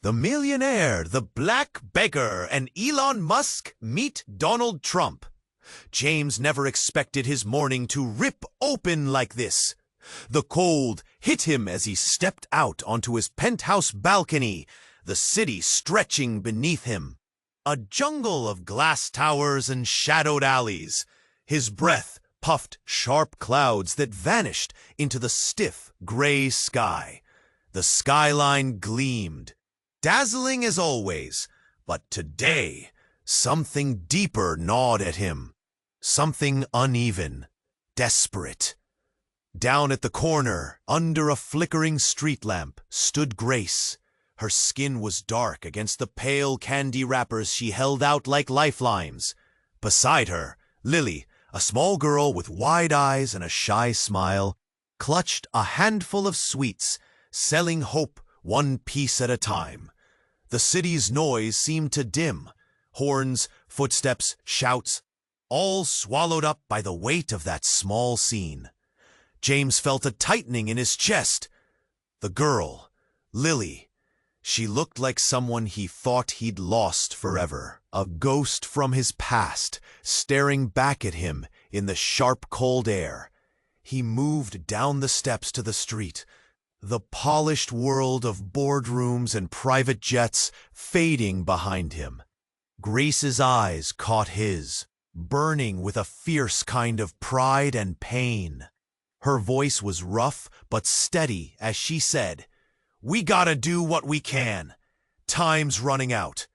The Millionaire, the Black Beggar, and Elon Musk meet Donald Trump. James never expected his morning to rip open like this. The cold hit him as he stepped out onto his penthouse balcony, the city stretching beneath him. A jungle of glass towers and shadowed alleys. His breath puffed sharp clouds that vanished into the stiff gray sky. The skyline gleamed, dazzling as always, but today something deeper gnawed at him. Something uneven, desperate. Down at the corner, under a flickering street lamp, stood Grace. Her skin was dark against the pale candy wrappers she held out like lifelines. Beside her, Lily, a small girl with wide eyes and a shy smile, clutched a handful of sweets, selling hope one piece at a time. The city's noise seemed to dim. Horns, footsteps, shouts, all swallowed up by the weight of that small scene. James felt a tightening in his chest. The girl, Lily, she looked like someone he thought he'd lost forever. A ghost from his past, staring back at him in the sharp cold air. He moved down the steps to the street, the polished world of boardrooms and private jets fading behind him. Grace's eyes caught his, burning with a fierce kind of pride and pain. Her voice was rough but steady as she said, "We gotta do what we can. Time's running out."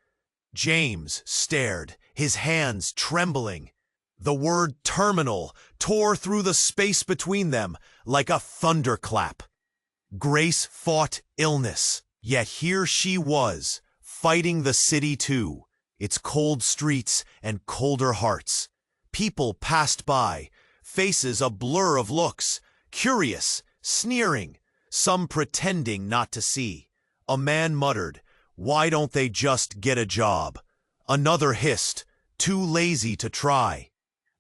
James stared, his hands trembling. The word terminal tore through the space between them like a thunderclap. Grace fought illness, yet here she was, fighting the city too, its cold streets and colder hearts. People passed by, faces a blur of looks, curious, sneering, some pretending not to see. A man muttered, "Why don't they just get a job?" Another hissed, "Too lazy to try."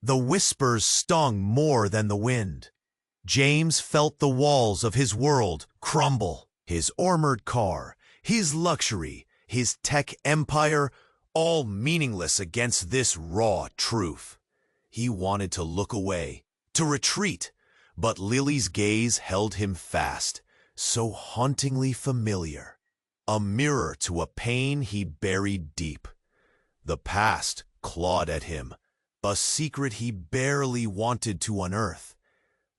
The whispers stung more than the wind. James felt the walls of his world crumble. His armored car, his luxury, his tech empire, all meaningless against this raw truth. He wanted to look away, to retreat, but Lily's gaze held him fast, so hauntingly familiar. A mirror to a pain he buried deep. The past clawed at him, a secret he barely wanted to unearth.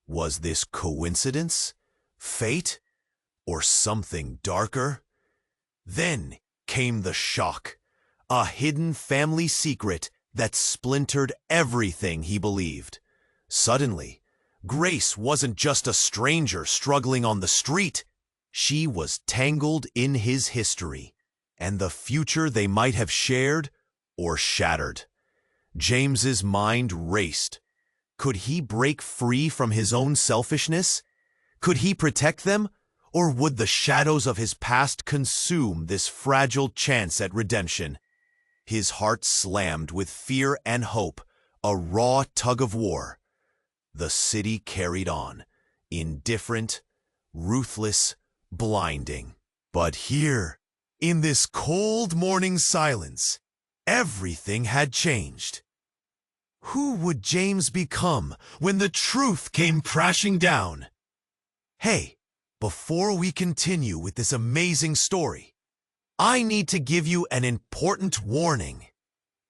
Was this coincidence, fate, or something darker? Then came the shock, a hidden family secret that splintered everything he believed. Suddenly, Grace wasn't just a stranger struggling on the street. She was tangled in his history, and the future they might have shared or shattered. James's mind raced. Could he break free from his own selfishness? Could he protect them? Or would the shadows of his past consume this fragile chance at redemption? His heart slammed with fear and hope, a raw tug-of-war. The city carried on, indifferent, ruthless, blinding. But here, in this cold morning silence, everything had changed. Who would James become when the truth came crashing down? Hey, before we continue with this amazing story, I need to give you an important warning.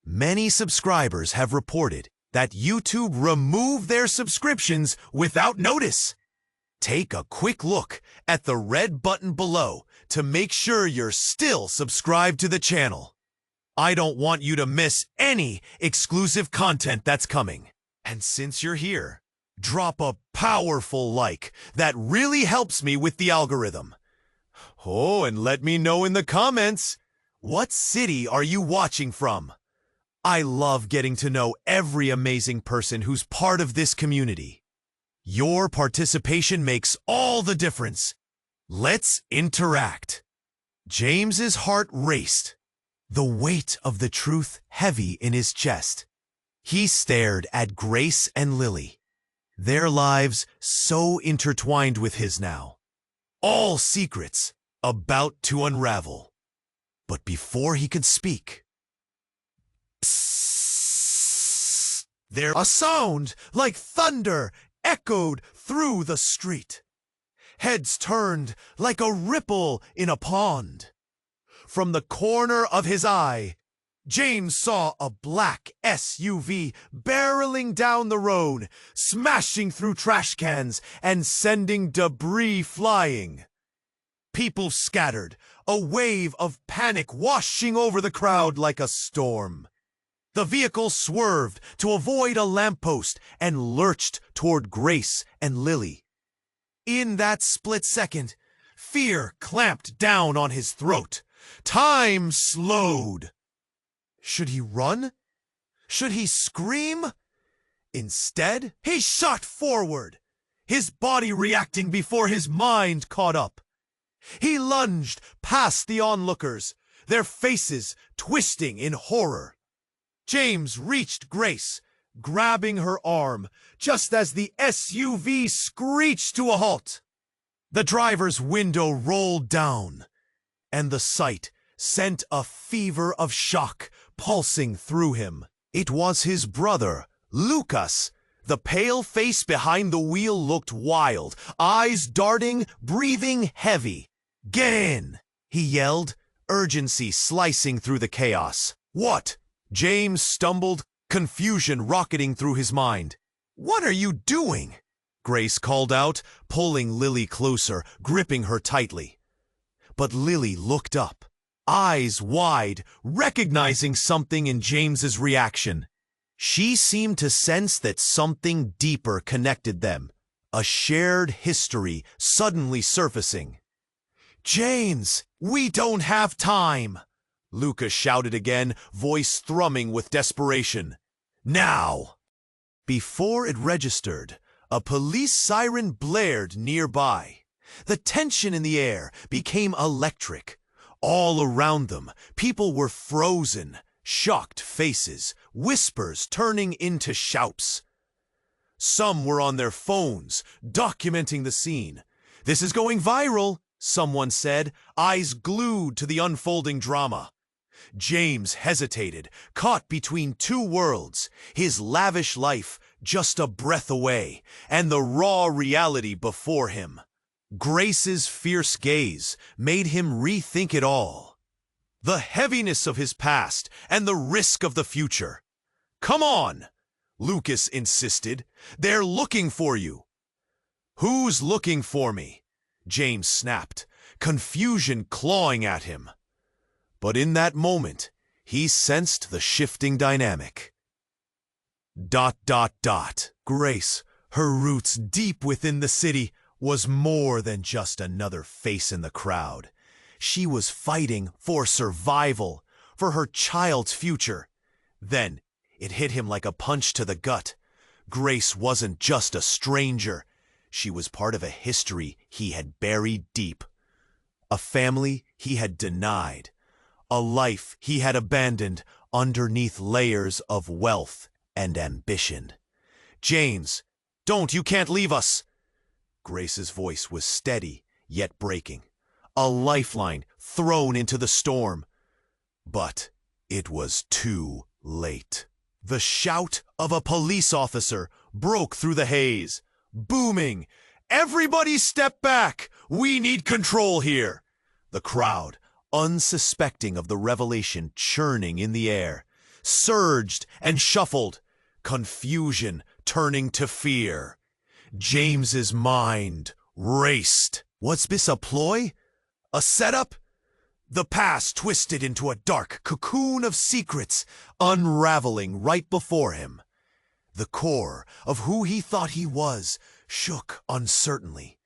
Many subscribers have reported that YouTube removed their subscriptions without notice. Take a quick look at the red button below to make sure you're still subscribed to the channel. I don't want you to miss any exclusive content that's coming. And since you're here, drop a powerful like. That really helps me with the algorithm. Oh, and let me know in the comments, what city are you watching from? I love getting to know every amazing person who's part of this community. Your participation makes all the difference. Let's interact. James's heart raced, the weight of the truth heavy in his chest. He stared at Grace and Lily, their lives so intertwined with his now. All secrets about to unravel. But before he could speak, there a sound like thunder echoed through the street. Heads turned like a ripple in a pond. From the corner of his eye, James saw a black SUV barreling down the road, smashing through trash cans and sending debris flying. People scattered, a wave of panic washing over the crowd like a storm. The vehicle swerved to avoid a lamppost and lurched toward Grace and Lily. In that split second, fear clamped down on his throat. Time slowed. Should he run? Should he scream? Instead, he shot forward, his body reacting before his mind caught up. He lunged past the onlookers, their faces twisting in horror. James reached Grace, grabbing her arm, just as the SUV screeched to a halt. The driver's window rolled down, and the sight sent a fever of shock pulsing through him. It was his brother, Lucas. The pale face behind the wheel looked wild, eyes darting, breathing heavy. "Get in!" he yelled, urgency slicing through the chaos. "What?" James stumbled, confusion rocketing through his mind. "What are you doing?" Grace called out, pulling Lily closer, gripping her tightly. But Lily looked up, eyes wide, recognizing something in James's reaction. She seemed to sense that something deeper connected them, a shared history suddenly surfacing. "James, we don't have time!" Lucas shouted again, voice thrumming with desperation. "Now!" Before it registered, a police siren blared nearby. The tension in the air became electric. All around them, people were frozen, shocked faces, whispers turning into shouts. Some were on their phones, documenting the scene. "This is going viral," someone said, eyes glued to the unfolding drama. James hesitated, caught between two worlds, his lavish life just a breath away, and the raw reality before him. Grace's fierce gaze made him rethink it all. The heaviness of his past and the risk of the future. "Come on," Lucas insisted. "They're looking for you." "Who's looking for me?" James snapped, confusion clawing at him. But in that moment, he sensed the shifting dynamic. ... Grace, her roots deep within the city, was more than just another face in the crowd. She was fighting for survival, for her child's future. Then, it hit him like a punch to the gut. Grace wasn't just a stranger. She was part of a history he had buried deep. A family he had denied. A life he had abandoned underneath layers of wealth and ambition. "James, you can't leave us!" Grace's voice was steady, yet breaking. A lifeline thrown into the storm. But it was too late. The shout of a police officer broke through the haze, booming, "Everybody step back! We need control here!" The crowd, unsuspecting of the revelation churning in the air, surged and shuffled, confusion turning to fear. James's mind raced. Was this a ploy? A setup? The past twisted into a dark cocoon of secrets, unraveling right before him. The core of who he thought he was shook uncertainly.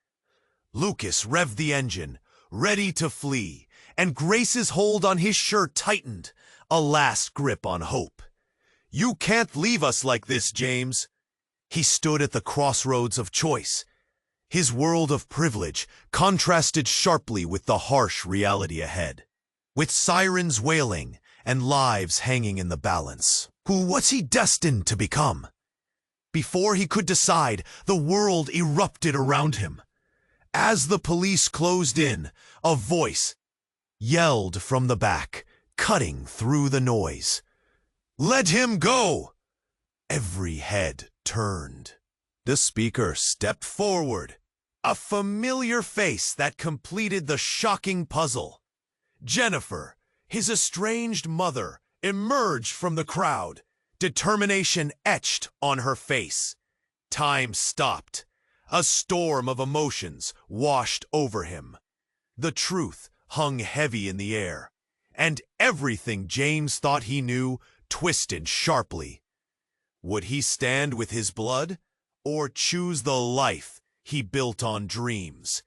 Lucas revved the engine, ready to flee, and Grace's hold on his shirt tightened, a last grip on hope. "You can't leave us like this, James." He stood at the crossroads of choice. His world of privilege contrasted sharply with the harsh reality ahead. With sirens wailing and lives hanging in the balance, who was he destined to become? Before he could decide, the world erupted around him. As the police closed in, a voice yelled from the back, cutting through the noise. "Let him go!" Every head turned. The speaker stepped forward, a familiar face that completed the shocking puzzle. Jennifer, his estranged mother, emerged from the crowd, determination etched on her face. Time stopped. A storm of emotions washed over him. The truth hung heavy in the air, and everything James thought he knew twisted sharply. Would he stand with his blood, or choose the life he built on dreams?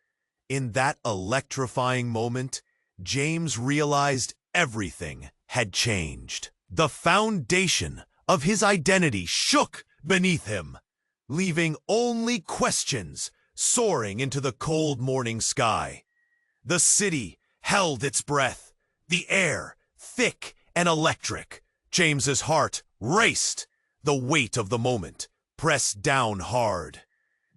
In that electrifying moment, James realized everything had changed. The foundation of his identity shook beneath him, leaving only questions soaring into the cold morning sky. The city held its breath, the air thick and electric. James's heart raced, the weight of the moment pressed down hard.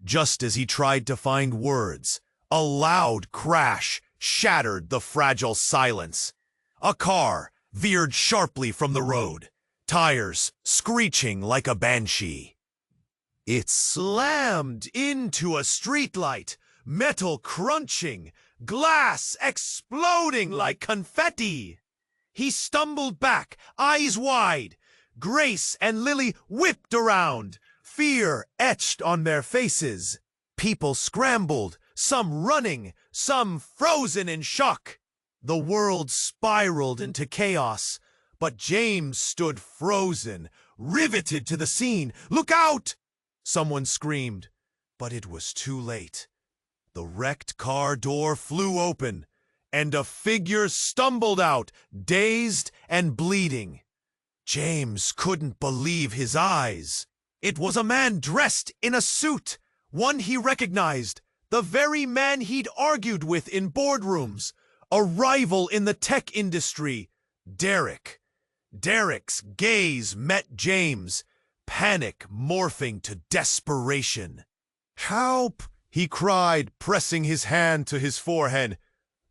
Just as he tried to find words, a loud crash shattered the fragile silence. A car veered sharply from the road, tires screeching like a banshee. It slammed into a streetlight, metal crunching, glass exploding like confetti. He stumbled back, eyes wide. Grace and Lily whipped around, fear etched on their faces. People scrambled, some running, some frozen in shock. The world spiraled into chaos, but James stood frozen, riveted to the scene. "Look out!" someone screamed, but it was too late. The wrecked car door flew open, and a figure stumbled out, dazed and bleeding. James couldn't believe his eyes. It was a man dressed in a suit, one he recognized, the very man he'd argued with in boardrooms, a rival in the tech industry, Derek. Derek's gaze met James, panic morphing to desperation. "Help!" he cried, pressing his hand to his forehead,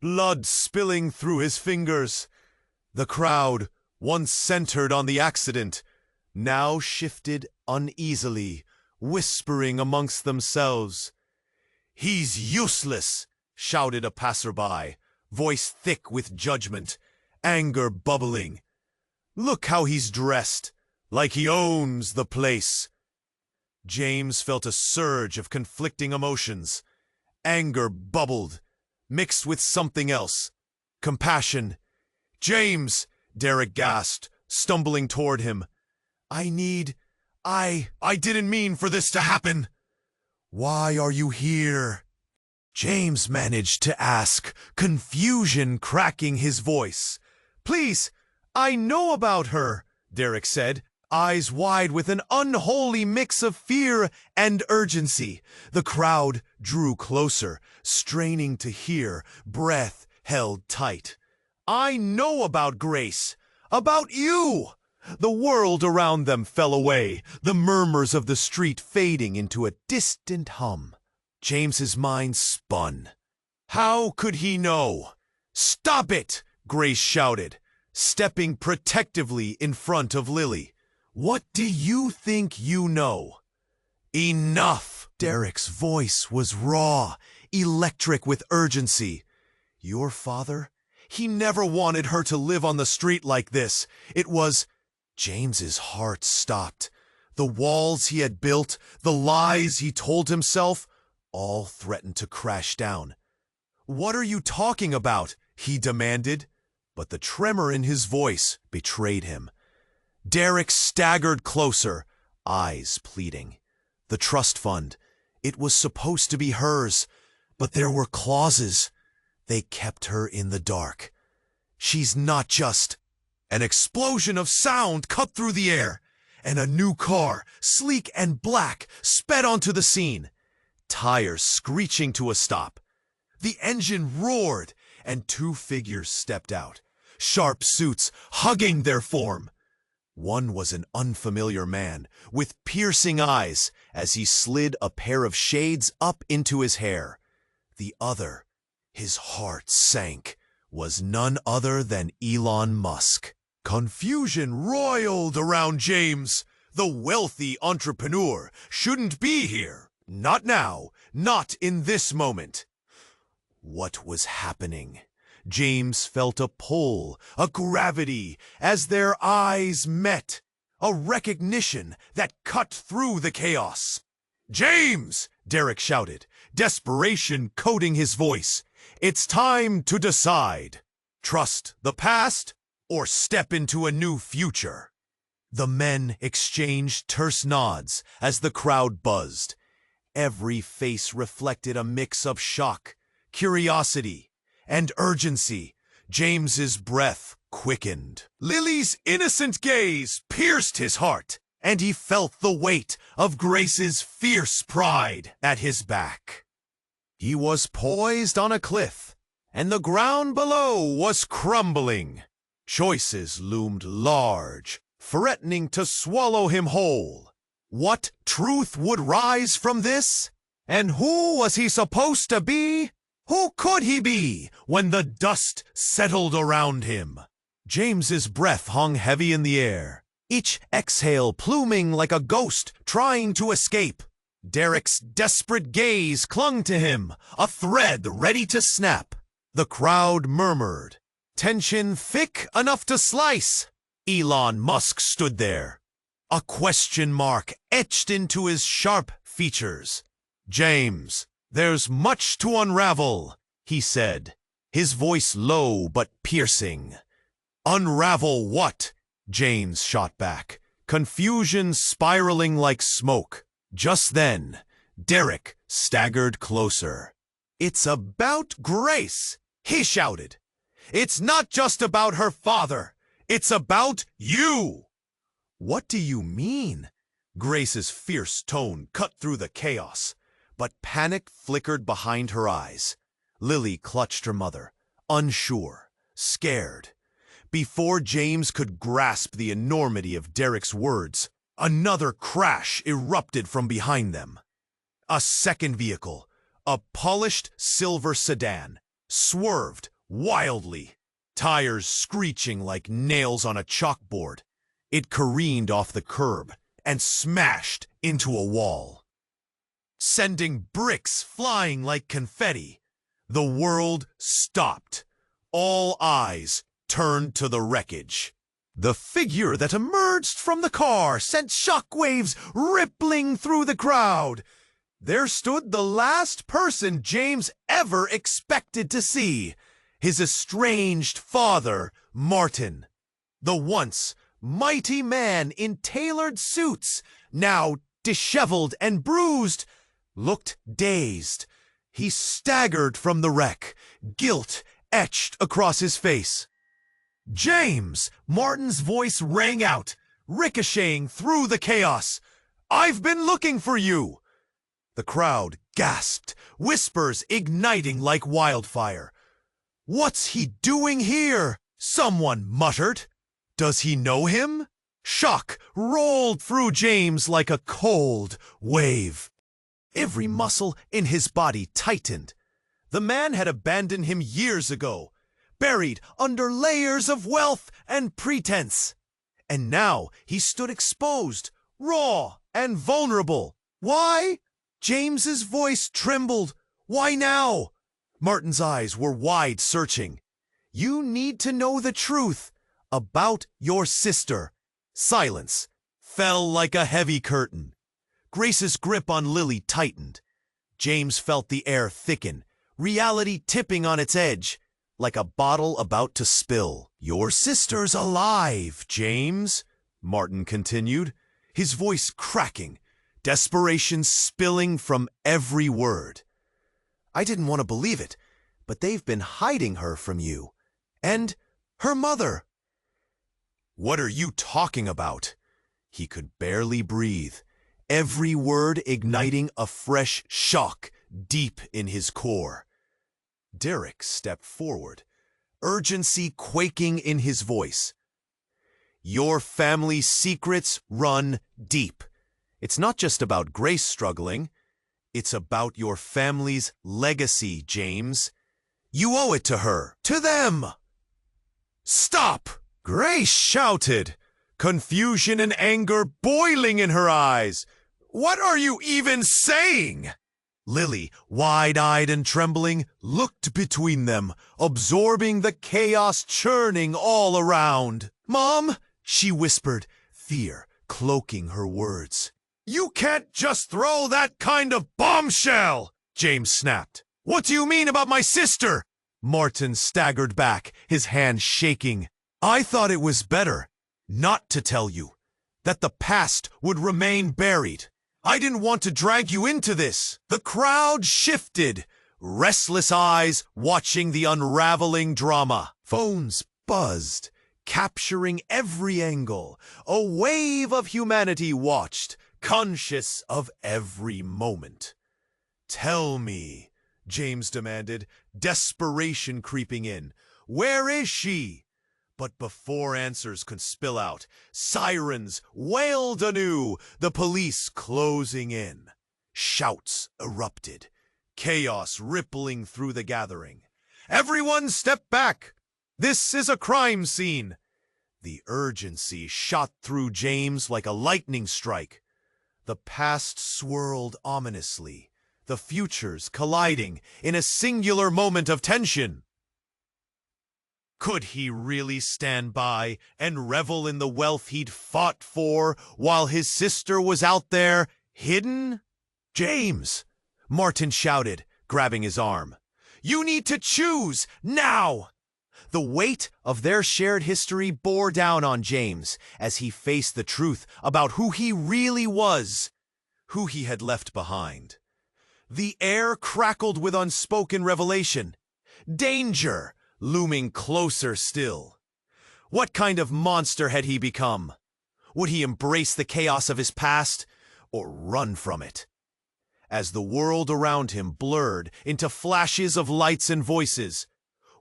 blood spilling through his fingers. The crowd, once centered on the accident, now shifted uneasily, whispering amongst themselves. "He's useless!" shouted a passerby, voice thick with judgment, anger bubbling. "Look how he's dressed, like he owns the place." James felt a surge of conflicting emotions. Anger bubbled, mixed with something else. Compassion. "James!" Derek gasped, stumbling toward him. I didn't mean for this to happen." "Why are you here?" James managed to ask, confusion cracking his voice. "Please, I know about her," Derek said, eyes wide with an unholy mix of fear and urgency. The crowd drew closer, straining to hear, breath held tight. "I know about Grace, about you." The world around them fell away, the murmurs of the street fading into a distant hum. James's mind spun. How could he know? "Stop it!" Grace shouted, stepping protectively in front of Lily. "What do you think you know?" "Enough!" Derek's voice was raw, electric with urgency. "Your father? He never wanted her to live on the street like this. It was—" James's heart stopped. The walls he had built, the lies he told himself, all threatened to crash down. "What are you talking about?" he demanded, but the tremor in his voice betrayed him. Derek staggered closer, eyes pleading. The trust fund, it was supposed to be hers, but there were clauses. They kept her in the dark. She's not just... An explosion of sound cut through the air, and a new car, sleek and black, sped onto the scene. Tires screeching to a stop. The engine roared, and two figures stepped out, sharp suits hugging their form. One was an unfamiliar man, with piercing eyes, as he slid a pair of shades up into his hair. The other, his heart sank, was none other than Elon Musk. Confusion roiled around James. The wealthy entrepreneur shouldn't be here. Not now. Not in this moment. What was happening? James felt a pull, a gravity, as their eyes met. A recognition that cut through the chaos. "James!" Derek shouted, desperation coating his voice. "It's time to decide. Trust the past or step into a new future." The men exchanged terse nods as the crowd buzzed. Every face reflected a mix of shock, curiosity, and urgency. James's breath quickened. Lily's innocent gaze pierced his heart, and he felt the weight of Grace's fierce pride at his back. He was poised on a cliff, and the ground below was crumbling. Choices loomed large, threatening to swallow him whole. What truth would rise from this? And who was he supposed to be? Who could he be when the dust settled around him? James's breath hung heavy in the air, each exhale pluming like a ghost trying to escape. Derek's desperate gaze clung to him, a thread ready to snap. The crowd murmured, tension thick enough to slice. Elon Musk stood there, a question mark etched into his sharp features. "James, there's much to unravel," he said, his voice low but piercing. "Unravel what?" James shot back, confusion spiraling like smoke. Just then, Derek staggered closer. "It's about Grace," he shouted. "It's not just about her father. It's about you." "What do you mean?" Grace's fierce tone cut through the chaos, but panic flickered behind her eyes. Lily clutched her mother, unsure, scared. Before James could grasp the enormity of Derek's words, another crash erupted from behind them. A second vehicle, a polished silver sedan, swerved wildly, tires screeching like nails on a chalkboard. It careened off the curb and smashed into a wall, sending bricks flying like confetti. The world stopped. All eyes turned to the wreckage. The figure that emerged from the car sent shockwaves rippling through the crowd. There stood the last person James ever expected to see, his estranged father, Martin. The once mighty man in tailored suits, now disheveled and bruised, looked dazed. He staggered from the wreck, guilt etched across his face. "James!" Martin's voice rang out, ricocheting through the chaos. "I've been looking for you!" The crowd gasped, whispers igniting like wildfire. "What's he doing here?" someone muttered. "Does he know him?" Shock rolled through James like a cold wave. Every muscle in his body tightened. The man had abandoned him years ago, buried under layers of wealth and pretense. And now he stood exposed, raw and vulnerable. "Why?" James's voice trembled. "Why now?" Martin's eyes were wide, searching. "You need to know the truth about your sister." Silence fell like a heavy curtain. Grace's grip on Lily tightened. James felt the air thicken, reality tipping on its edge, like a bottle about to spill. "Your sister's alive, James," Martin continued, his voice cracking, desperation spilling from every word. "I didn't want to believe it, but they've been hiding her from you. And her mother." "What are you talking about?" He could barely breathe, every word igniting a fresh shock deep in his core. Derek stepped forward, urgency quaking in his voice. "Your family's secrets run deep. It's not just about Grace struggling. It's about your family's legacy, James. You owe it to her, to them. Stop! Grace shouted, confusion and anger boiling in her eyes. What are you even saying? Lily, wide-eyed and trembling, looked between them, absorbing the chaos churning all around. Mom, she whispered, fear cloaking her words. You can't just throw that kind of bombshell, James snapped. What do you mean about my sister? Martin staggered back, his hand shaking. I thought it was better not to tell you, that the past would remain buried. I didn't want to drag you into this. The crowd shifted, restless eyes watching the unraveling drama. Phones buzzed, capturing every angle. A wave of humanity watched, conscious of every moment. Tell me, James demanded, desperation creeping in. Where is she? But before answers could spill out, sirens wailed anew, the police closing in. Shouts erupted, chaos rippling through the gathering. Everyone step back! This is a crime scene! The urgency shot through James like a lightning strike. The past swirled ominously, the futures colliding in a singular moment of tension. Could he really stand by and revel in the wealth he'd fought for while his sister was out there, hidden? James, Martin shouted, grabbing his arm. You need to choose, now! The weight of their shared history bore down on James as he faced the truth about who he really was, who he had left behind. The air crackled with unspoken revelation. Danger! Looming closer still. What kind of monster had he become? Would he embrace the chaos of his past, or run from it? As the world around him blurred into flashes of lights and voices,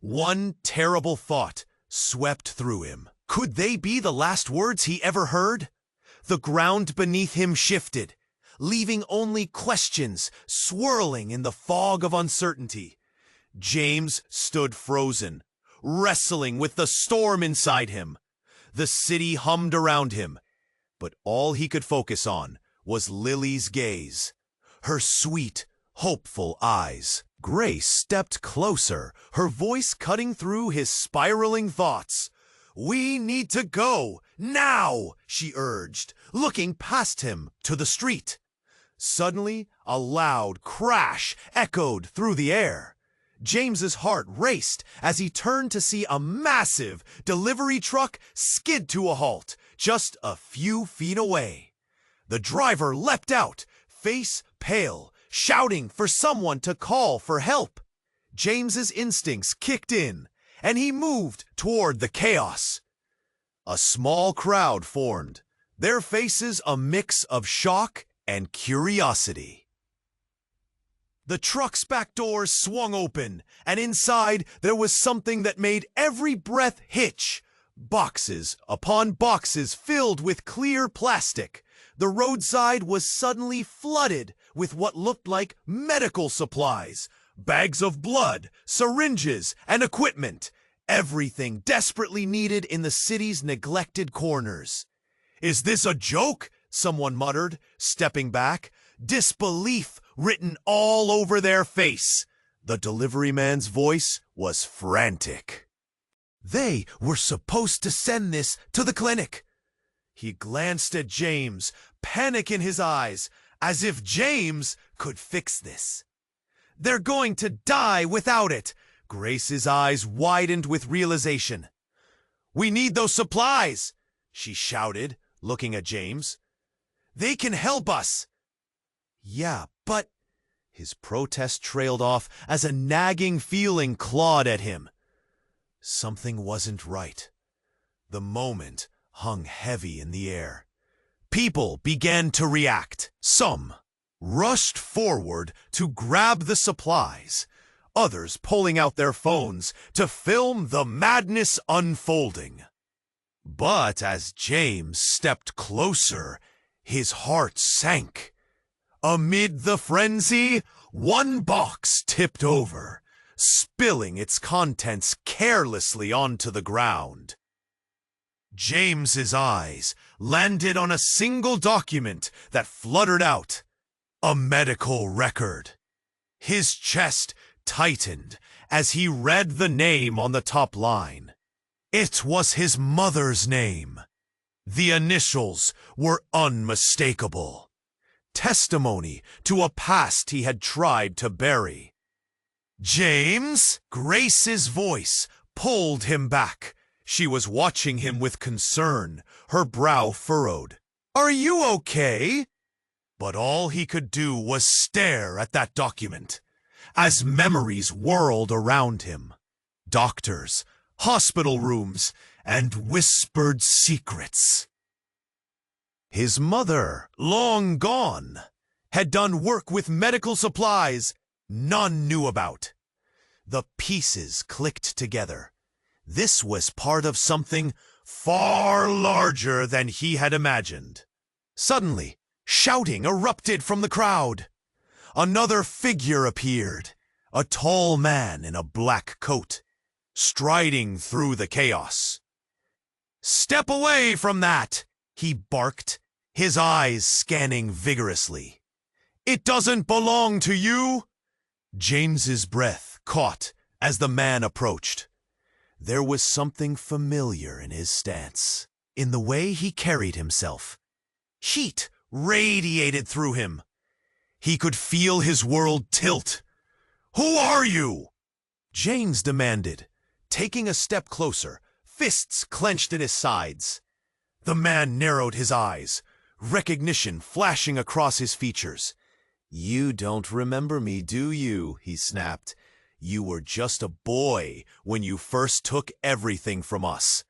one terrible thought swept through him. Could they be the last words he ever heard? The ground beneath him shifted, leaving only questions swirling in the fog of uncertainty. James stood frozen, wrestling with the storm inside him. The city hummed around him, but all he could focus on was Lily's gaze, her sweet, hopeful eyes. Grace stepped closer, her voice cutting through his spiraling thoughts. We need to go, now, she urged, looking past him to the street. Suddenly, a loud crash echoed through the air. James's heart raced as he turned to see a massive delivery truck skid to a halt just a few feet away. The driver leapt out, face pale, shouting for someone to call for help. James's instincts kicked in, and he moved toward the chaos. A small crowd formed, their faces a mix of shock and curiosity. The truck's back doors swung open, and inside there was something that made every breath hitch. Boxes upon boxes filled with clear plastic. The roadside was suddenly flooded with what looked like medical supplies. Bags of blood, syringes, and equipment. Everything desperately needed in the city's neglected corners. Is this a joke? Someone muttered, stepping back. Disbelief written all over their face. The delivery man's voice was frantic. They were supposed to send this to the clinic. He glanced at James, panic in his eyes, as if James could fix this. They're going to die without it. Grace's eyes widened with realization. We need those supplies, she shouted, looking at James. They can help us. Yeah, but... His protest trailed off as a nagging feeling clawed at him. Something wasn't right. The moment hung heavy in the air. People began to react. Some rushed forward to grab the supplies, others pulling out their phones to film the madness unfolding. But as James stepped closer, his heart sank. Amid the frenzy, one box tipped over. spilling its contents carelessly onto the ground. James's eyes landed on a single document that fluttered out, a medical record. His chest tightened as he read the name on the top line. It was his mother's name. The initials were unmistakable, testimony to a past he had tried to bury. "James?" Grace's voice pulled him back. She was watching him with concern, her brow furrowed. "Are you okay?" But all he could do was stare at that document, as memories whirled around him. Doctors, hospital rooms, and whispered secrets. His mother, long gone, had done work with medical supplies none knew about. The pieces clicked together. This was part of something far larger than he had imagined. Suddenly, shouting erupted from the crowd. Another figure appeared, a tall man in a black coat, striding through the chaos. "Step away from that!" he barked, his eyes scanning vigorously. "It doesn't belong to you!" James's breath caught as the man approached. There was something familiar in his stance, in the way he carried himself. Heat radiated through him. He could feel his world tilt. "Who are you?" James demanded, taking a step closer, fists clenched at his sides. The man narrowed his eyes, recognition flashing across his features. "You don't remember me, do you?" he snapped. "You were just a boy when you first took everything from us."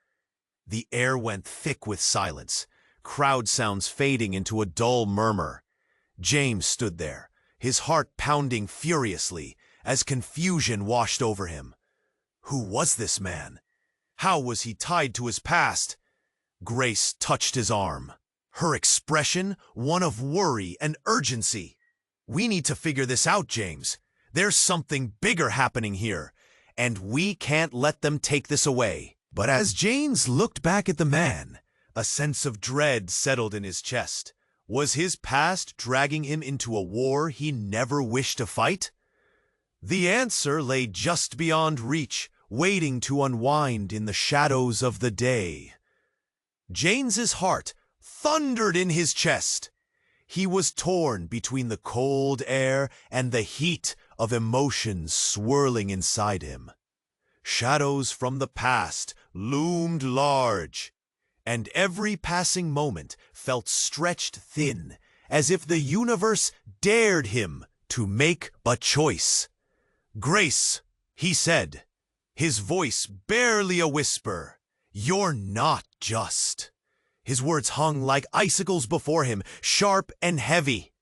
The air went thick with silence, crowd sounds fading into a dull murmur. James stood there, his heart pounding furiously as confusion washed over him. Who was this man? How was he tied to his past? Grace touched his arm, her expression one of worry and urgency. "We need to figure this out, James. There's something bigger happening here, and we can't let them take this away." But as James looked back at the man, a sense of dread settled in his chest. Was his past dragging him into a war he never wished to fight? The answer lay just beyond reach, waiting to unwind in the shadows of the day. James's heart thundered in his chest. He was torn between the cold air and the heat of emotions swirling inside him. Shadows from the past loomed large, and every passing moment felt stretched thin, as if the universe dared him to make a choice. "Grace," he said, his voice barely a whisper, "you're not just." His words hung like icicles before him, sharp and heavy.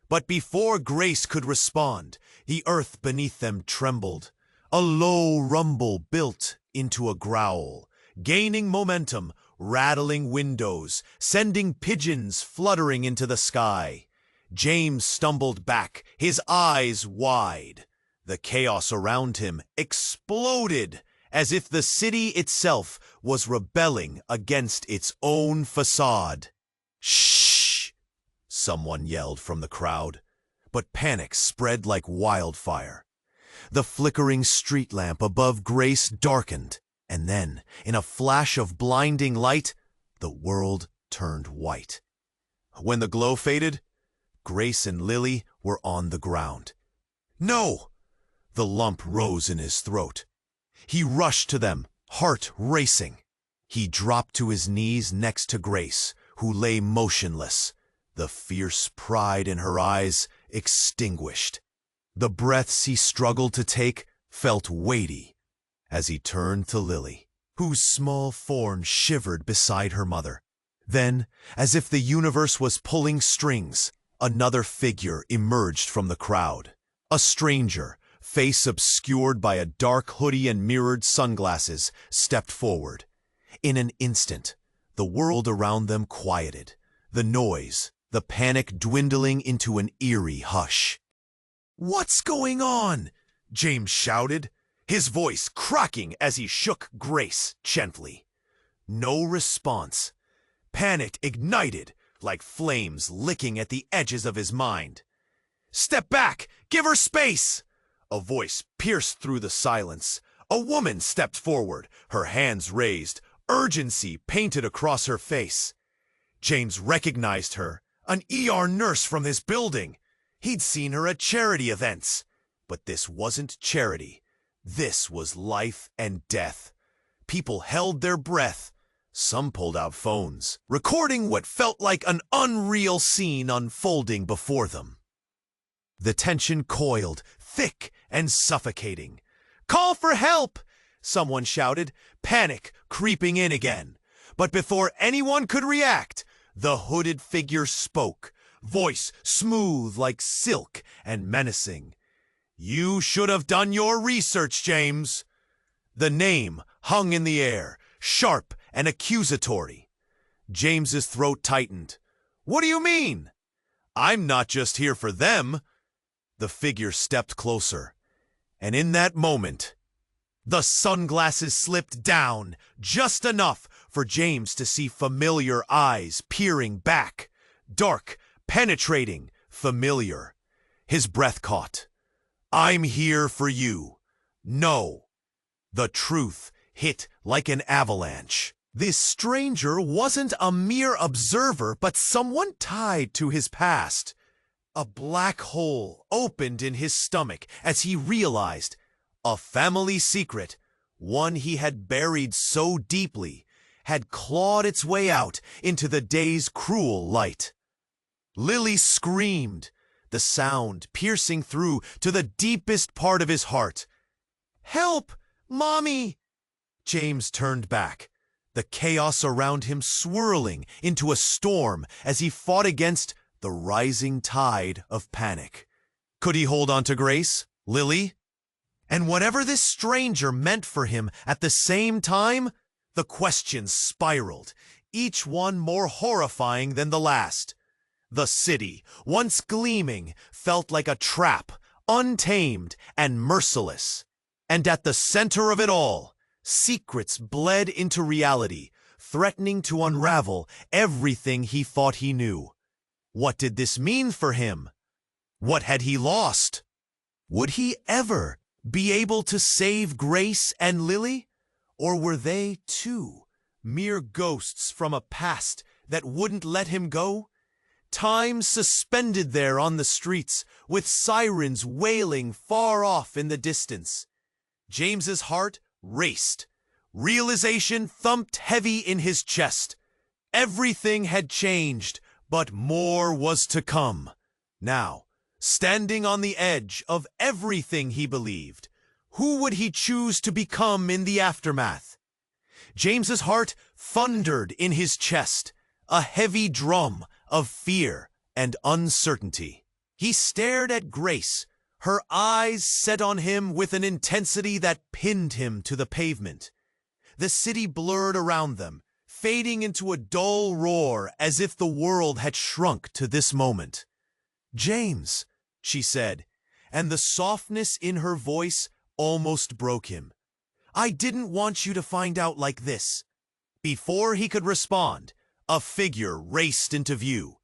But before Grace could respond, the earth beneath them trembled. A low rumble built into a growl, gaining momentum, rattling windows, sending pigeons fluttering into the sky. James stumbled back, his eyes wide. The chaos around him exploded, as if the city itself was rebelling against its own facade. "Shh!" someone yelled from the crowd, but panic spread like wildfire. The flickering street lamp above Grace darkened, and then, in a flash of blinding light, the world turned white. When the glow faded, Grace and Lily were on the ground. "No!" The lump rose in his throat. He rushed to them, heart racing. He dropped to his knees next to Grace, who lay motionless, the fierce pride in her eyes extinguished. The breaths he struggled to take felt weighty as he turned to Lily, whose small form shivered beside her mother. Then, as if the universe was pulling strings, another figure emerged from the crowd. A stranger, face obscured by a dark hoodie and mirrored sunglasses, stepped forward. In an instant, the world around them quieted, the noise, the panic dwindling into an eerie hush. "What's going on?" James shouted, his voice cracking as he shook Grace gently. No response. Panic ignited like flames licking at the edges of his mind. "Step back! Give her space!" A voice pierced through the silence. A woman stepped forward, her hands raised, urgency painted across her face. James recognized her, an ER nurse from his building. He'd seen her at charity events. But this wasn't charity. This was life and death. People held their breath. Some pulled out phones, recording what felt like an unreal scene unfolding before them. The tension coiled, thick and suffocating. "Call for help!" someone shouted, panic creeping in again. But before anyone could react, the hooded figure spoke, voice smooth like silk and menacing. "You should have done your research, James." The name hung in the air, sharp and accusatory. James's throat tightened. "What do you mean? I'm not just here for them." The figure stepped closer, and in that moment, the sunglasses slipped down just enough for James to see familiar eyes peering back. Dark, penetrating, familiar. His breath caught. "I'm here for you." No. The truth hit like an avalanche. This stranger wasn't a mere observer, but someone tied to his past. A black hole opened in his stomach as he realized a family secret, one he had buried so deeply, had clawed its way out into the day's cruel light. Lily screamed, the sound piercing through to the deepest part of his heart. "Help, Mommy!" James turned back, the chaos around him swirling into a storm as he fought against the rising tide of panic. Could he hold on to Grace, Lily? And whatever this stranger meant for him at the same time, the questions spiraled, each one more horrifying than the last. The city, once gleaming, felt like a trap, untamed and merciless. And at the center of it all, secrets bled into reality, threatening to unravel everything he thought he knew. What did this mean for him? What had he lost? Would he ever be able to save Grace and Lily? Or were they, too, mere ghosts from a past that wouldn't let him go? Time suspended there on the streets, with sirens wailing far off in the distance. James's heart raced. Realization thumped heavy in his chest. Everything had changed, but more was to come. Now, standing on the edge of everything he believed, who would he choose to become in the aftermath? James's heart thundered in his chest, a heavy drum of fear and uncertainty. He stared at Grace, her eyes set on him with an intensity that pinned him to the pavement. The city blurred around them, fading into a dull roar as if the world had shrunk to this moment. "James," she said, and the softness in her voice almost broke him. "I didn't want you to find out like this." Before he could respond, a figure raced into view.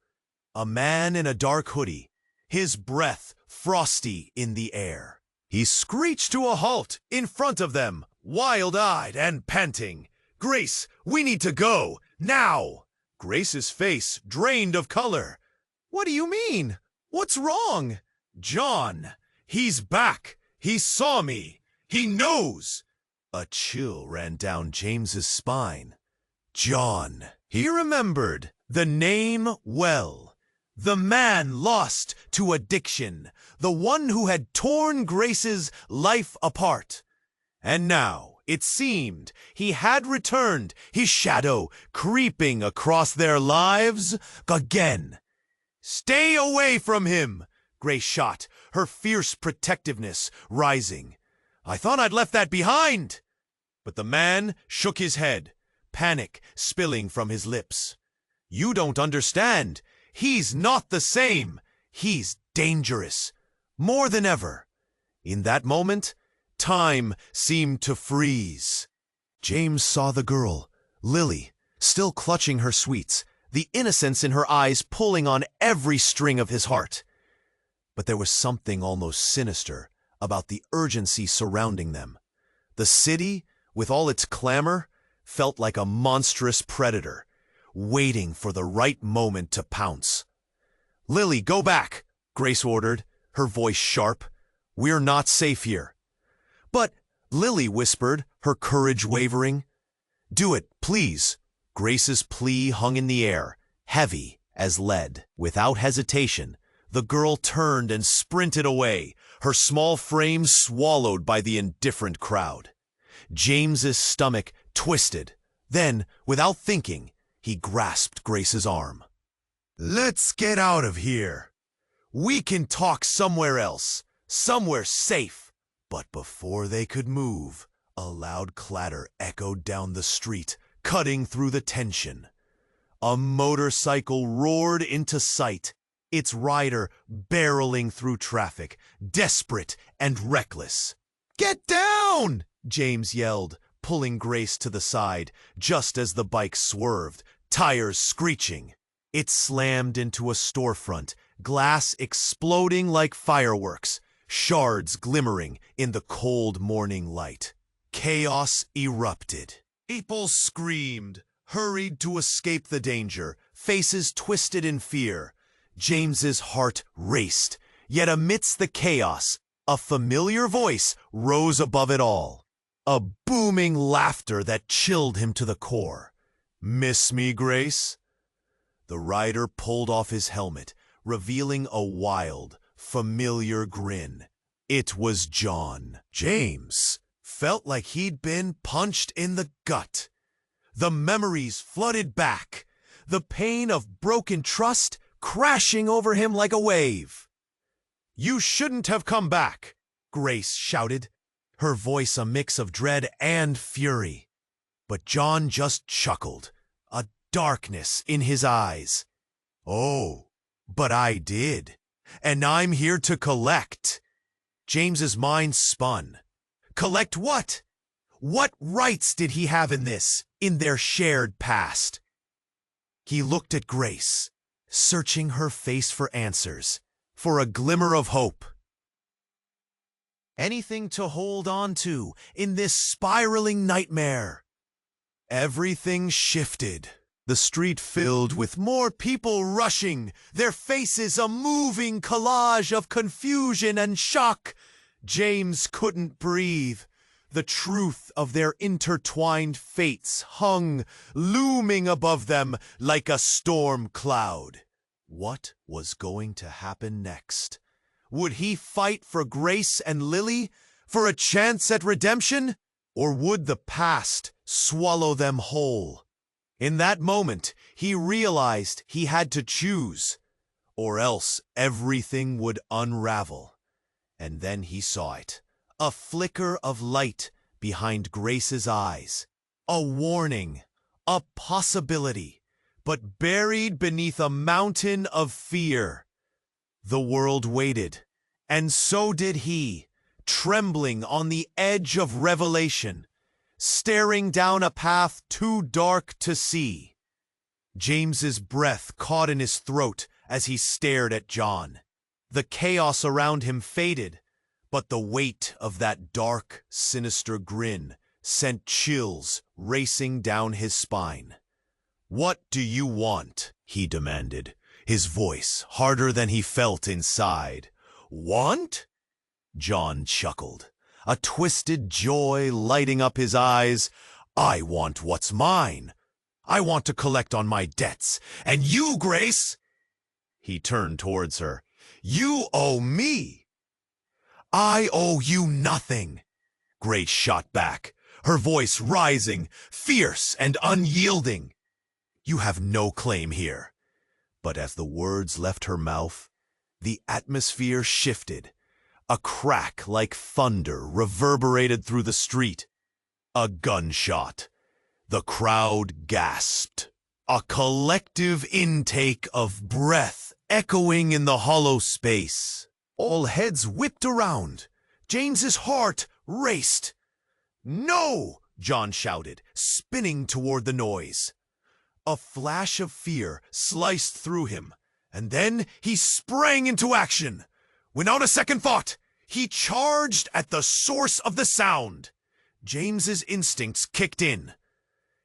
A man in a dark hoodie, his breath frosty in the air. He screeched to a halt in front of them, wild-eyed and panting. "Grace, we need to go, now!" Grace's face drained of color. "What do you mean? What's wrong?" "John, he's back. He saw me. He knows." A chill ran down James's spine. John. He remembered the name well. The man lost to addiction, the one who had torn Grace's life apart. And now, it seemed, he had returned, his shadow creeping across their lives again. "Stay away from him!" Grace shot, her fierce protectiveness rising. "I thought I'd left that behind!" But the man shook his head, panic spilling from his lips. "You don't understand. He's not the same. He's dangerous. More than ever. In that moment, time seemed to freeze. James saw the girl, Lily, still clutching her sweets, the innocence in her eyes pulling on every string of his heart. But there was something almost sinister about the urgency surrounding them. The city, with all its clamor, felt like a monstrous predator, waiting for the right moment to pounce. "Lily, go back," Grace ordered, her voice sharp. "We're not safe here." "But," Lily whispered, her courage wavering. "Do it, please." Grace's plea hung in the air, heavy as lead. Without hesitation, the girl turned and sprinted away, her small frame swallowed by the indifferent crowd. James's stomach twisted. Then, without thinking, he grasped Grace's arm. "Let's get out of here. We can talk somewhere else, somewhere safe." But before they could move, a loud clatter echoed down the street, cutting through the tension. A motorcycle roared into sight, its rider barreling through traffic, desperate and reckless. "Get down!" James yelled, pulling Grace to the side, just as the bike swerved, tires screeching. It slammed into a storefront, glass exploding like fireworks, shards glimmering in the cold morning light. Chaos erupted. People screamed, hurried to escape the danger, faces twisted in fear. James's heart raced, yet amidst the chaos, a familiar voice rose above it all. A booming laughter that chilled him to the core. "Miss me, Grace?" The rider pulled off his helmet, revealing a wild, familiar grin. It was John. James felt like he'd been punched in the gut. The memories flooded back, the pain of broken trust crashing over him like a wave. "You shouldn't have come back," Grace shouted, her voice a mix of dread and fury. But John just chuckled, a darkness in his eyes. "Oh, but I did, and I'm here to collect." James's mind spun. Collect what? What rights did he have in this, in their shared past? He looked at Grace, searching her face for answers, for a glimmer of hope. Anything to hold on to in this spiraling nightmare. Everything shifted. The street filled with more people rushing, their faces a moving collage of confusion and shock. James couldn't breathe. The truth of their intertwined fates hung, looming above them like a storm cloud. What was going to happen next? Would he fight for Grace and Lily, for a chance at redemption? Or would the past swallow them whole? In that moment, he realized he had to choose, or else everything would unravel. And then he saw it, a flicker of light behind Grace's eyes, a warning, a possibility, but buried beneath a mountain of fear. The world waited, and so did he, trembling on the edge of revelation, staring down a path too dark to see. James's breath caught in his throat as he stared at John. The chaos around him faded, but the weight of that dark, sinister grin sent chills racing down his spine. "What do you want?" he demanded, his voice harder than he felt inside. "Want?" John chuckled, a twisted joy lighting up his eyes. "I want what's mine. I want to collect on my debts. And you, Grace!" He turned towards her. "You owe me." "I owe you nothing," Grace shot back, her voice rising, fierce and unyielding. "You have no claim here." But as the words left her mouth, the atmosphere shifted. A crack like thunder reverberated through the street. A gunshot. The crowd gasped. A collective intake of breath echoing in the hollow space. All heads whipped around. James's heart raced. "No!" John shouted, spinning toward the noise. A flash of fear sliced through him, and then he sprang into action. Without a second thought, he charged at the source of the sound. James's instincts kicked in.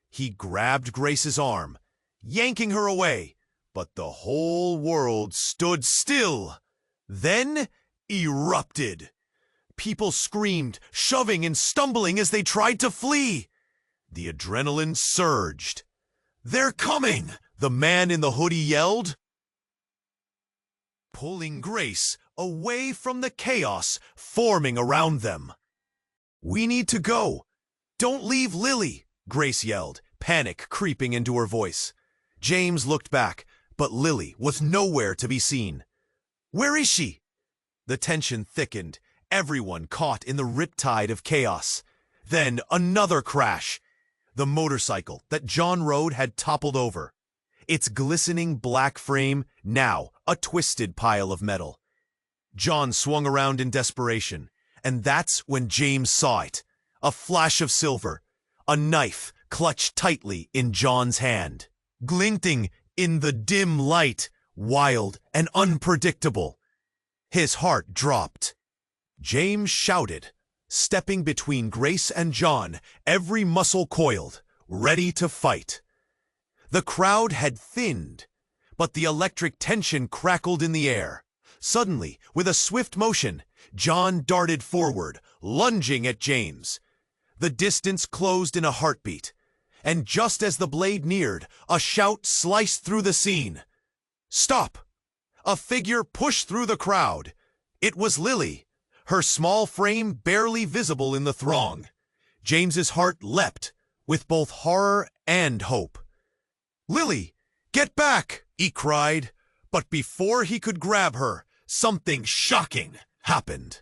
He grabbed Grace's arm, yanking her away, but the whole world stood still, then erupted. People screamed, shoving and stumbling as they tried to flee. The adrenaline surged. "They're coming!" the man in the hoodie yelled, pulling Grace away from the chaos forming around them. "We need to go. Don't leave Lily," Grace yelled, panic creeping into her voice. James looked back, but Lily was nowhere to be seen. "Where is she?" The tension thickened, everyone caught in the riptide of chaos. Then another crash. The motorcycle that John rode had toppled over, its glistening black frame now a twisted pile of metal. John swung around in desperation, and that's when James saw it. A flash of silver, a knife clutched tightly in John's hand, glinting in the dim light, wild and unpredictable. His heart dropped. James shouted, stepping between Grace and John, every muscle coiled, ready to fight. The crowd had thinned, but the electric tension crackled in the air. Suddenly, with a swift motion, John darted forward, lunging at James. The distance closed in a heartbeat, and just as the blade neared, a shout sliced through the scene. "Stop!" A figure pushed through the crowd. It was Lily, her small frame barely visible in the throng. James's heart leapt with both horror and hope. "Lily, get back!" he cried, but before he could grab her, something shocking happened.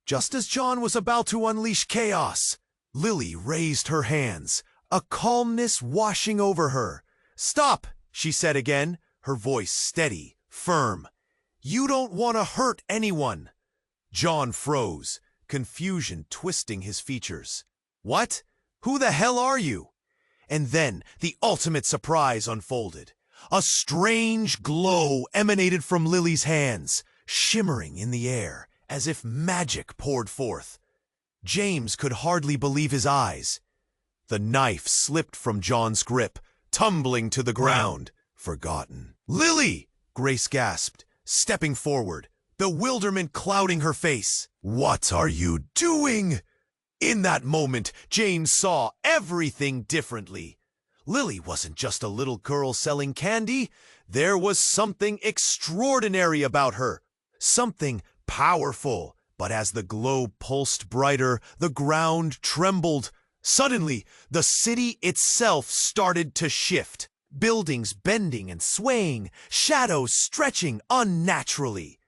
Just as John was about to unleash chaos, Lily raised her hands, a calmness washing over her. "Stop," she said again, her voice steady, firm. "You don't want to hurt anyone." John froze, confusion twisting his features. "What? Who the hell are you?" And then the ultimate surprise unfolded. A strange glow emanated from Lily's hands, shimmering in the air as if magic poured forth. James could hardly believe his eyes. The knife slipped from John's grip, tumbling to the ground, forgotten. "Lily!" Grace gasped, stepping forward, bewilderment clouding her face. "What are you doing?" In that moment, James saw everything differently. Lily wasn't just a little girl selling candy. There was something extraordinary about her, something powerful. But as the glow pulsed brighter, the ground trembled. Suddenly, the city itself started to shift. Buildings bending and swaying, shadows stretching unnaturally.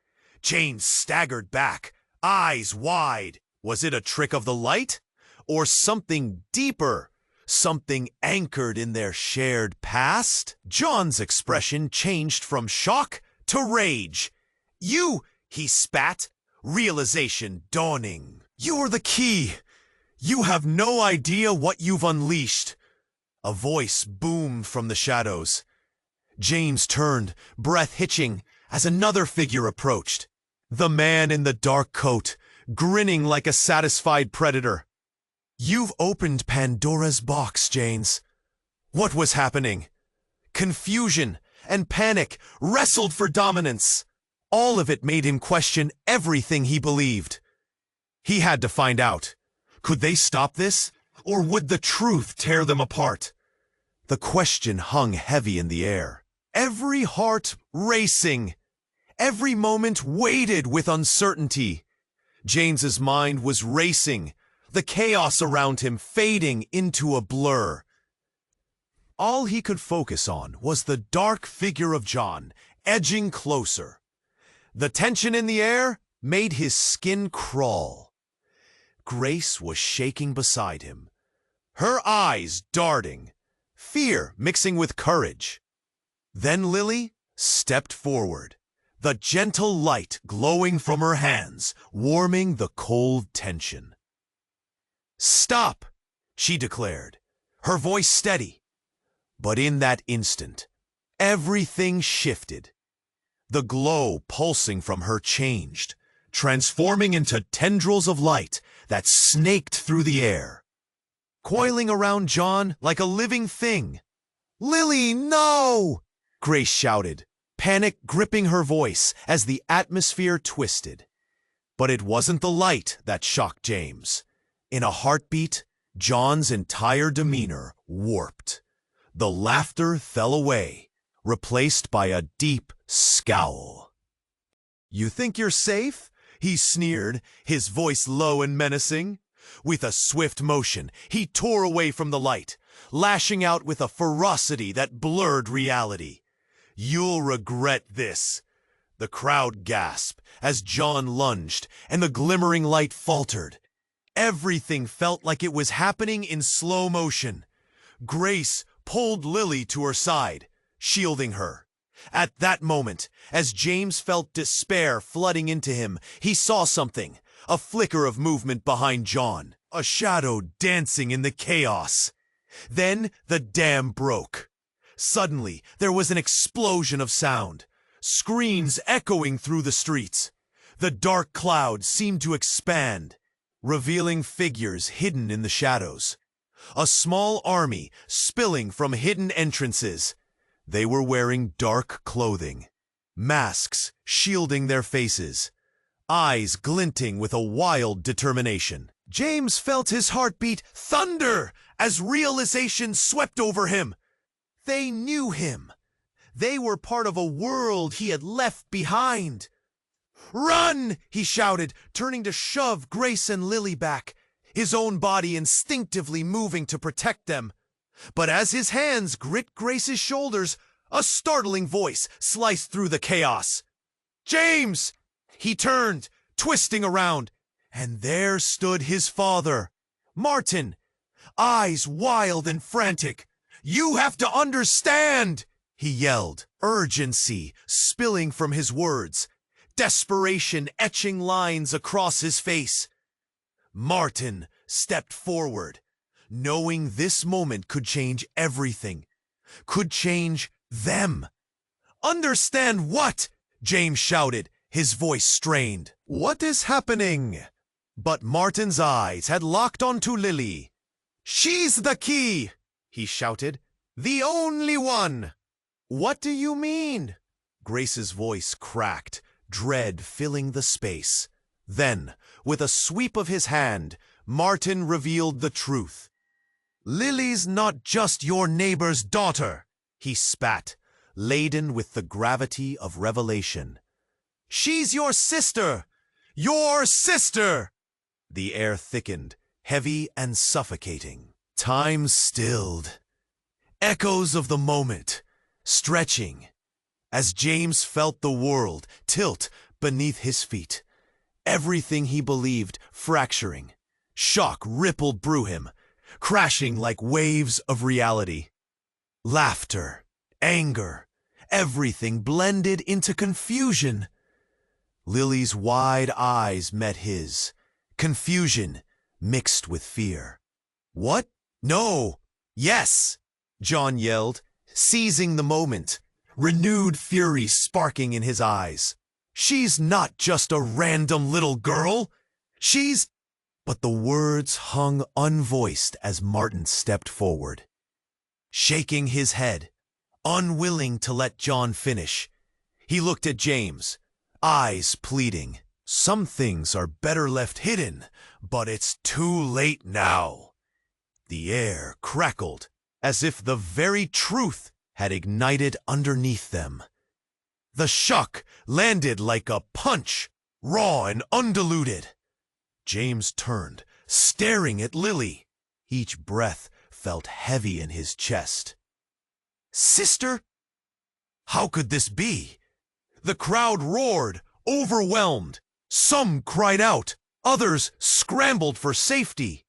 James staggered back, eyes wide. Was it a trick of the light? Or something deeper? Something anchored in their shared past? John's expression changed from shock to rage. "You!" he spat, realization dawning. "You're the key! You have no idea what you've unleashed!" A voice boomed from the shadows. James turned, breath hitching, as another figure approached. The man in the dark coat, grinning like a satisfied predator. "You've opened Pandora's box, James." What was happening? Confusion and panic wrestled for dominance. All of it made him question everything he believed. He had to find out. Could they stop this? Or would the truth tear them apart? The question hung heavy in the air. Every heart racing. Every moment weighted with uncertainty. James's mind was racing, the chaos around him fading into a blur. All he could focus on was the dark figure of John, edging closer. The tension in the air made his skin crawl. Grace was shaking beside him, her eyes darting, fear mixing with courage. Then Lily stepped forward, the gentle light glowing from her hands, warming the cold tension. "Stop," she declared, her voice steady. But in that instant, everything shifted. The glow pulsing from her changed, transforming into tendrils of light that snaked through the air, coiling around John like a living thing. "Lily, no!" Grace shouted, panic gripping her voice as the atmosphere twisted. But it wasn't the light that shocked James. In a heartbeat, John's entire demeanor warped. The laughter fell away, replaced by a deep scowl. "You think you're safe?" he sneered, his voice low and menacing. With a swift motion, he tore away from the light, lashing out with a ferocity that blurred reality. "You'll regret this." The crowd gasped as John lunged, and the glimmering light faltered. Everything felt like it was happening in slow motion. Grace pulled Lily to her side, shielding her. At that moment, as James felt despair flooding into him, he saw something, a flicker of movement behind John, a shadow dancing in the chaos. Then the dam broke. Suddenly, there was an explosion of sound, screams echoing through the streets. The dark cloud seemed to expand, revealing figures hidden in the shadows. A small army spilling from hidden entrances. They were wearing dark clothing, masks shielding their faces, eyes glinting with a wild determination. James felt his heartbeat thunder as realization swept over him. They knew him. They were part of a world he had left behind. "Run!" he shouted, turning to shove Grace and Lily back, his own body instinctively moving to protect them. But as his hands gripped Grace's shoulders, a startling voice sliced through the chaos. "James!" He turned, twisting around, and there stood his father, Martin, eyes wild and frantic. "You have to understand!" he yelled, urgency spilling from his words, desperation etching lines across his face. Martin stepped forward, knowing this moment could change everything, could change them. "Understand what?" James shouted, his voice strained. "What is happening?" But Martin's eyes had locked onto Lily. "She's the key!" he shouted. "The only one!" "What do you mean?" Grace's voice cracked, dread filling the space. Then, with a sweep of his hand, Martin revealed the truth. "Lily's not just your neighbor's daughter," he spat, laden with the gravity of revelation. "She's your sister! Your sister!" The air thickened, heavy and suffocating. Time stilled. Echoes of the moment, stretching, as James felt the world tilt beneath his feet. Everything he believed fracturing. Shock rippled through him, crashing like waves of reality. Laughter, anger, everything blended into confusion. Lily's wide eyes met his, confusion mixed with fear. "What? No! Yes!" John yelled, seizing the moment, renewed fury sparking in his eyes. "She's not just a random little girl. She's—" But the words hung unvoiced as Martin stepped forward. Shaking his head, unwilling to let John finish, he looked at James, eyes pleading. "Some things are better left hidden, but it's too late now." The air crackled, as if the very truth had ignited underneath them. The shock landed like a punch, raw and undiluted. James turned, staring at Lily. Each breath felt heavy in his chest. "Sister? How could this be?" The crowd roared, overwhelmed. Some cried out, others scrambled for safety.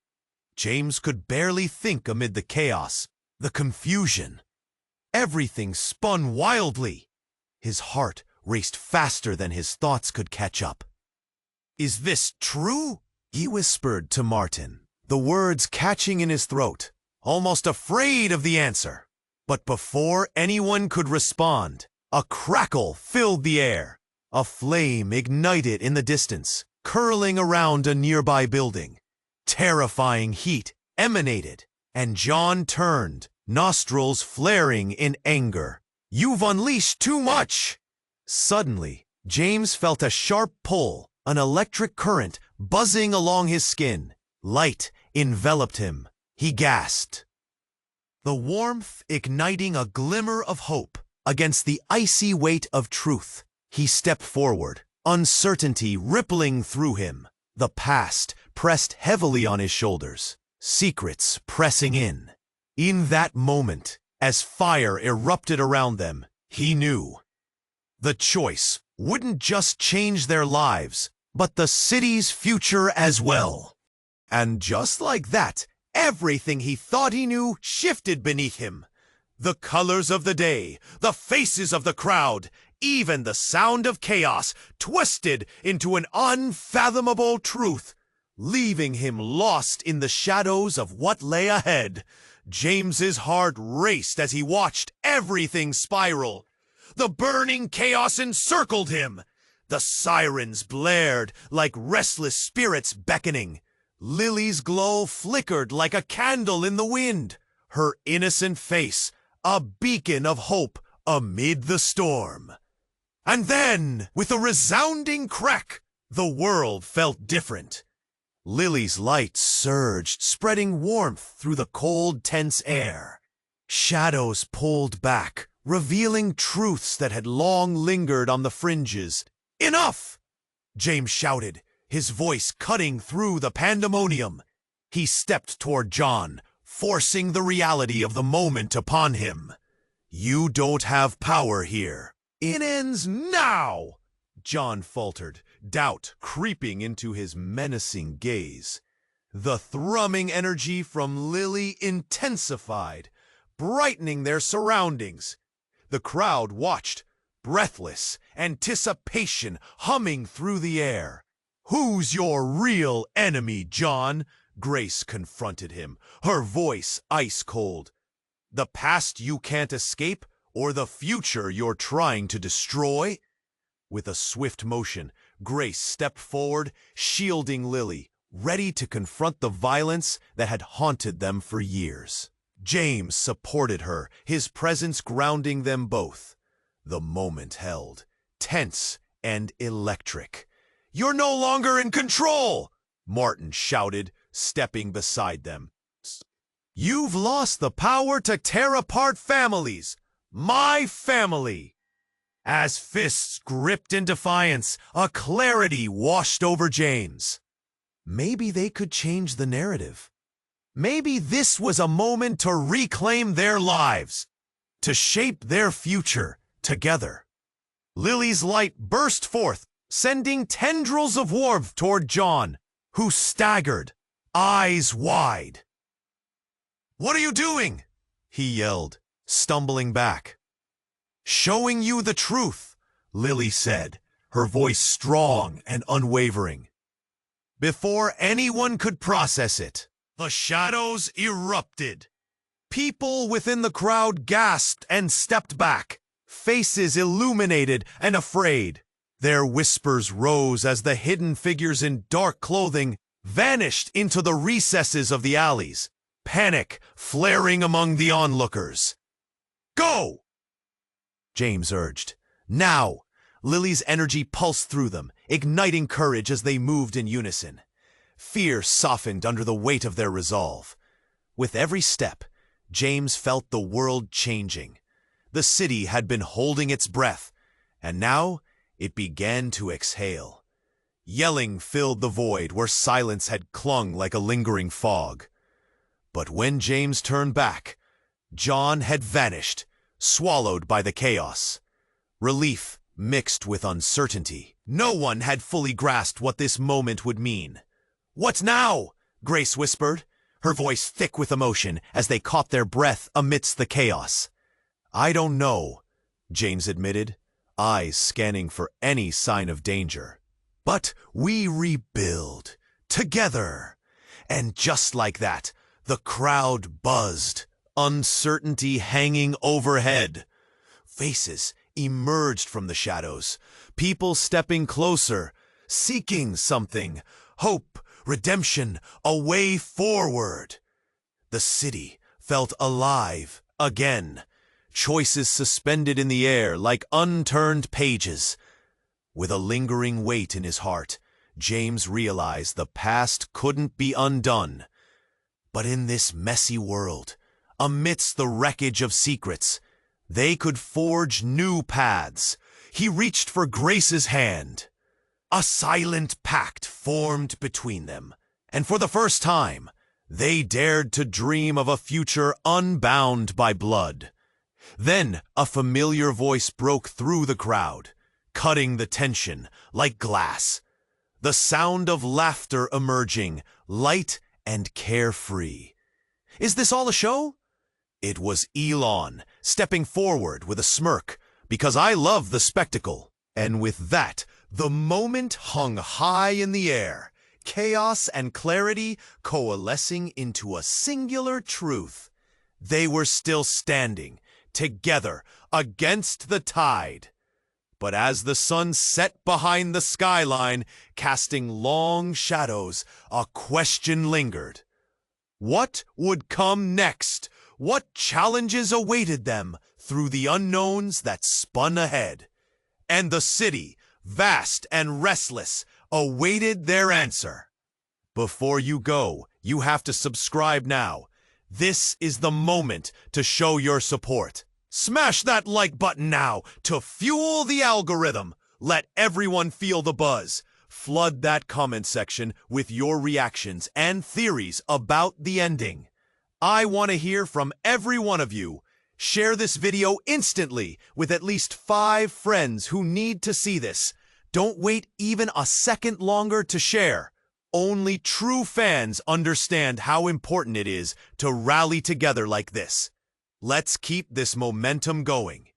James could barely think amid the chaos, the confusion. Everything spun wildly. His heart raced faster than his thoughts could catch up. "Is this true?" he whispered to Martin, the words catching in his throat, almost afraid of the answer. But before anyone could respond, a crackle filled the air. A flame ignited in the distance, curling around a nearby building. Terrifying heat emanated, and John turned, nostrils flaring in anger. "You've unleashed too much!" Suddenly, James felt a sharp pull, an electric current buzzing along his skin. Light enveloped him. He gasped, the warmth igniting a glimmer of hope against the icy weight of truth. He stepped forward, uncertainty rippling through him. The past pressed heavily on his shoulders, secrets pressing in. In that moment, as fire erupted around them, he knew the choice wouldn't just change their lives, but the city's future as well. And just like that, everything he thought he knew shifted beneath him. The colors of the day, the faces of the crowd, even the sound of chaos twisted into an unfathomable truth, leaving him lost in the shadows of what lay ahead. James's heart raced as he watched everything spiral. The burning chaos encircled him. The sirens blared like restless spirits beckoning. Lily's glow flickered like a candle in the wind, her innocent face a beacon of hope amid the storm. And then, with a resounding crack, the world felt different. Lily's light surged, spreading warmth through the cold, tense air. Shadows pulled back, revealing truths that had long lingered on the fringes. "Enough!" James shouted, his voice cutting through the pandemonium. He stepped toward John, forcing the reality of the moment upon him. "You don't have power here. It ends now!" John faltered, doubt creeping into his menacing gaze. The thrumming energy from Lily intensified, brightening their surroundings. The crowd watched, breathless, anticipation humming through the air. "Who's your real enemy, John?" Grace confronted him, her voice ice cold. "The past you can't escape, or the future you're trying to destroy?" With a swift motion, Grace stepped forward, shielding Lily, ready to confront the violence that had haunted them for years. James supported her, his presence grounding them both. The moment held, tense and electric. "You're no longer in control!" Martin shouted, stepping beside them. "You've lost the power to tear apart families! My family!" As fists gripped in defiance, a clarity washed over James. Maybe they could change the narrative. Maybe this was a moment to reclaim their lives, to shape their future together. Lily's light burst forth, sending tendrils of warmth toward John, who staggered, eyes wide. "What are you doing?" he yelled, stumbling back. "Showing you the truth," Lily said, her voice strong and unwavering. Before anyone could process it, the shadows erupted. People within the crowd gasped and stepped back, faces illuminated and afraid. Their whispers rose as the hidden figures in dark clothing vanished into the recesses of the alleys, panic flaring among the onlookers. "Go!" James urged. "Now!" Lily's energy pulsed through them, igniting courage as they moved in unison. Fear softened under the weight of their resolve. With every step, James felt the world changing. The city had been holding its breath, and now it began to exhale. Yelling filled the void where silence had clung like a lingering fog. But when James turned back, John had vanished, swallowed by the chaos. Relief mixed with uncertainty. No one had fully grasped what this moment would mean. "What now?" Grace whispered, her voice thick with emotion as they caught their breath amidst the chaos. "I don't know," James admitted, eyes scanning for any sign of danger. But we rebuild, together. And just like that, the crowd buzzed, uncertainty hanging overhead. Faces emerged from the shadows, people stepping closer, seeking something, hope, redemption, a way forward. The city felt alive again, choices suspended in the air like unturned pages. With a lingering weight in his heart, James realized the past couldn't be undone. But in this messy world, amidst the wreckage of secrets, they could forge new paths. He reached for Grace's hand. A silent pact formed between them, and for the first time, they dared to dream of a future unbound by blood. Then a familiar voice broke through the crowd, cutting the tension like glass. The sound of laughter emerging, light and carefree. Is this all a show? It was Elon, stepping forward with a smirk, because I love the spectacle. And with that, the moment hung high in the air, chaos and clarity coalescing into a singular truth. They were still standing, together, against the tide. But as the sun set behind the skyline, casting long shadows, a question lingered. What would come next? What challenges awaited them through the unknowns that spun ahead? And the city, vast and restless, awaited their answer. Before you go, you have to subscribe now. This is the moment to show your support. Smash that like button now to fuel the algorithm. Let everyone feel the buzz. Flood that comment section with your reactions and theories about the ending. I want to hear from every one of you. Share this video instantly with at least 5 friends who need to see this. Don't wait even a second longer to share. Only true fans understand how important it is to rally together like this. Let's keep this momentum going.